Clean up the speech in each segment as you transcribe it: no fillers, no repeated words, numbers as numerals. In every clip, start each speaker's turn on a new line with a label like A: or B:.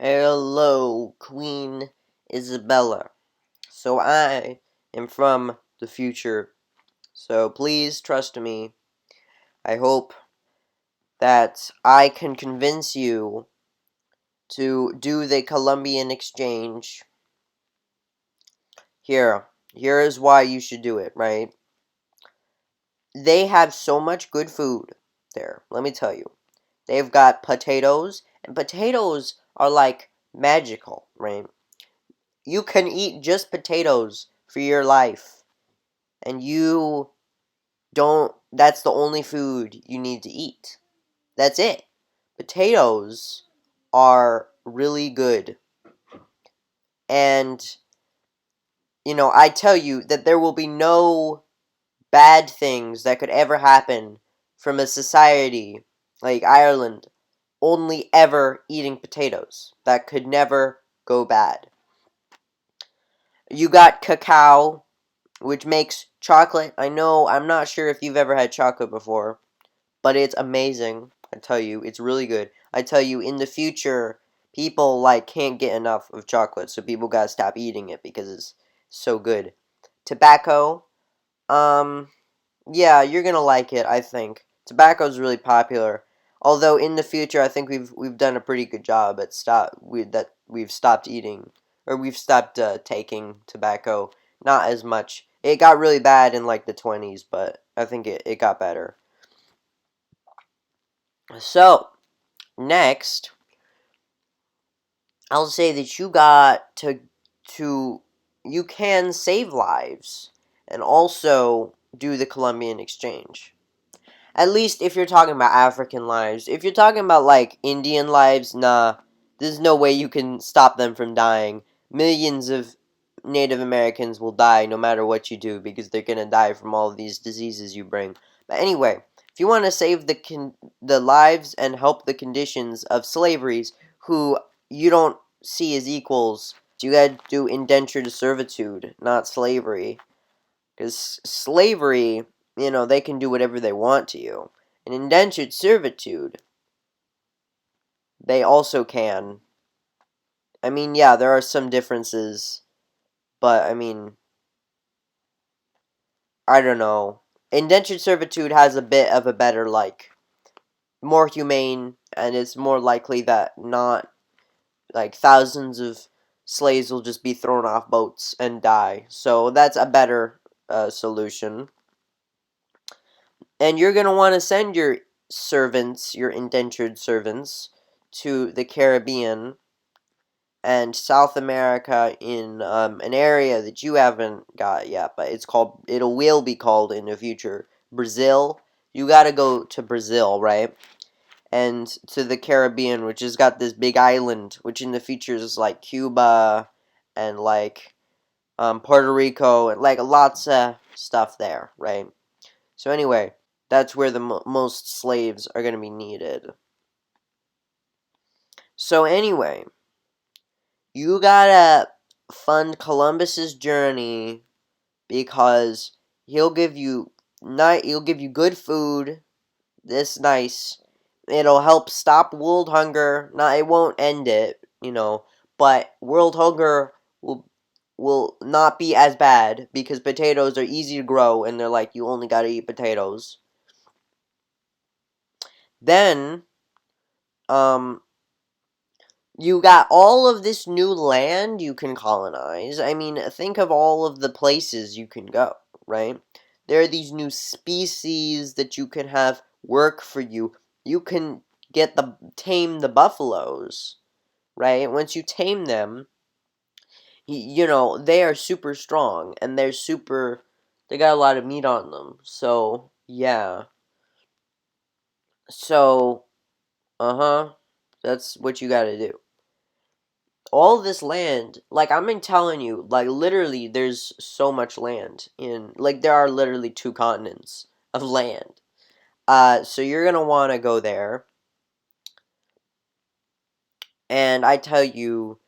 A: Hello, Queen Isabella. So I am from the future. So please trust me. I hope that I can convince you to do the Colombian exchange. Here is why you should do it, right? They have so much good food there. Let me tell you. They've got potatoes, and potatoes are like magical, right? You can eat just potatoes for your life, and you don't, that's the only food you need to eat. That's it. Potatoes are really good. And, I tell you that there will be no bad things that could ever happen from a society like Ireland only ever eating potatoes. That could never go bad. You got cacao, which makes chocolate. I know, I'm not sure if you've ever had chocolate before, but it's amazing. I tell you, it's really good. I tell you, in the future, people can't get enough of chocolate, so people gotta stop eating it because it's so good. Tobacco, yeah, you're gonna like it. I think tobacco's really popular. Although in the future, I think we've done a pretty good job at we've stopped eating or we've stopped taking tobacco. Not as much. It got really bad in the 20s, but I think it got better. So, next, I'll say that you got to you can save lives and also do the Colombian exchange. At least if you're talking about African lives. If you're talking about Indian lives, nah, there's no way you can stop them from dying. Millions of Native Americans will die no matter what you do because they're gonna die from all of these diseases you bring. But anyway, if you want to save the lives and help the conditions of slaveries who you don't see as equals, you gotta do indentured servitude, not slavery. Because slavery, they can do whatever they want to you. And indentured servitude, they also can. I mean, yeah, there are some differences, but I mean, I don't know. Indentured servitude has a bit of a better, more humane, and it's more likely that not, thousands of slaves will just be thrown off boats and die. So that's a better solution. And you're going to want to send your servants, your indentured servants, to the Caribbean and South America in an area that you haven't got yet, but it will be called in the future Brazil. You got to go to Brazil, right? And to the Caribbean, which has got this big island, which in the future is like Cuba and Puerto Rico, and lots of stuff there, right? So anyway, that's where the most slaves are going to be needed. So anyway, you gotta fund Columbus's journey because he'll give you good food. This nice. It'll help stop world hunger. Not it won't end it, but world hunger will not be as bad because potatoes are easy to grow and they're you only gotta eat potatoes. Then um you got all of this new land you can colonize. I mean, think of all of the places you can go, right? There are these new species that you can have work for you. You can tame the buffaloes, right? Once you tame them, they are super strong and they got a lot of meat on them. So, yeah. So, uh-huh. That's what you got to do. All this land, I'm telling you, literally, there's so much land there are literally 2 continents of land. So you're gonna want to go there, and I tell you,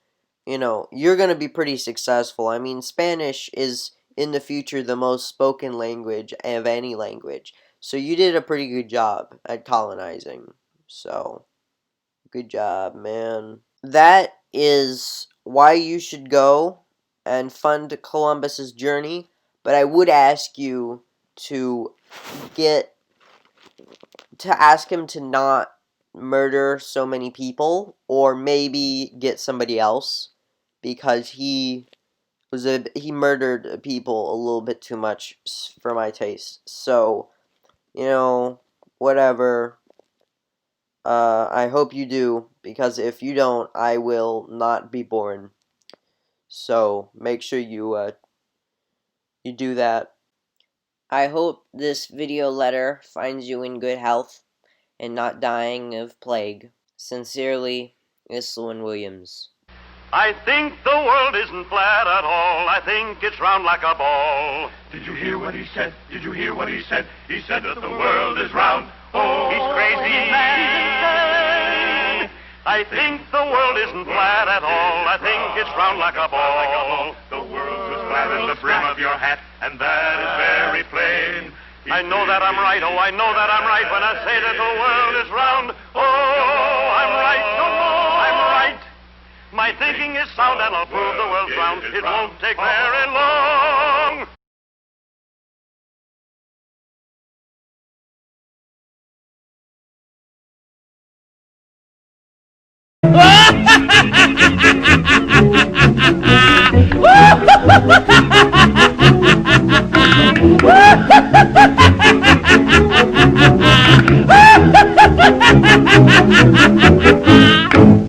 A: you're gonna be pretty successful. I mean, Spanish is in the future the most spoken language of any language. So you did a pretty good job at colonizing. So, good job, man. That is why you should go and fund Columbus's journey, but I would ask you to ask him to not murder so many people, or maybe get somebody else, because he murdered people a little bit too much for my taste. So, whatever. I hope you do, because if you don't, I will not be born. So make sure you do that. I hope this video letter finds you in good health and not dying of plague. Sincerely, Islwin Williams.
B: I think the world isn't flat at all. I think it's round like a ball. Did you hear what he said? Did you hear what he said? He said that the world is round. Oh, he's crazy, man. I think the world isn't flat at all. I think it's round like a ball. The world's as flat as the brim of your hat, and that is very plain. I know that I'm right. Oh, I know that I'm right when I say that the world is round. Oh, I'm right. I'm right. My thinking is sound, and I'll prove the world's round. It won't take very long.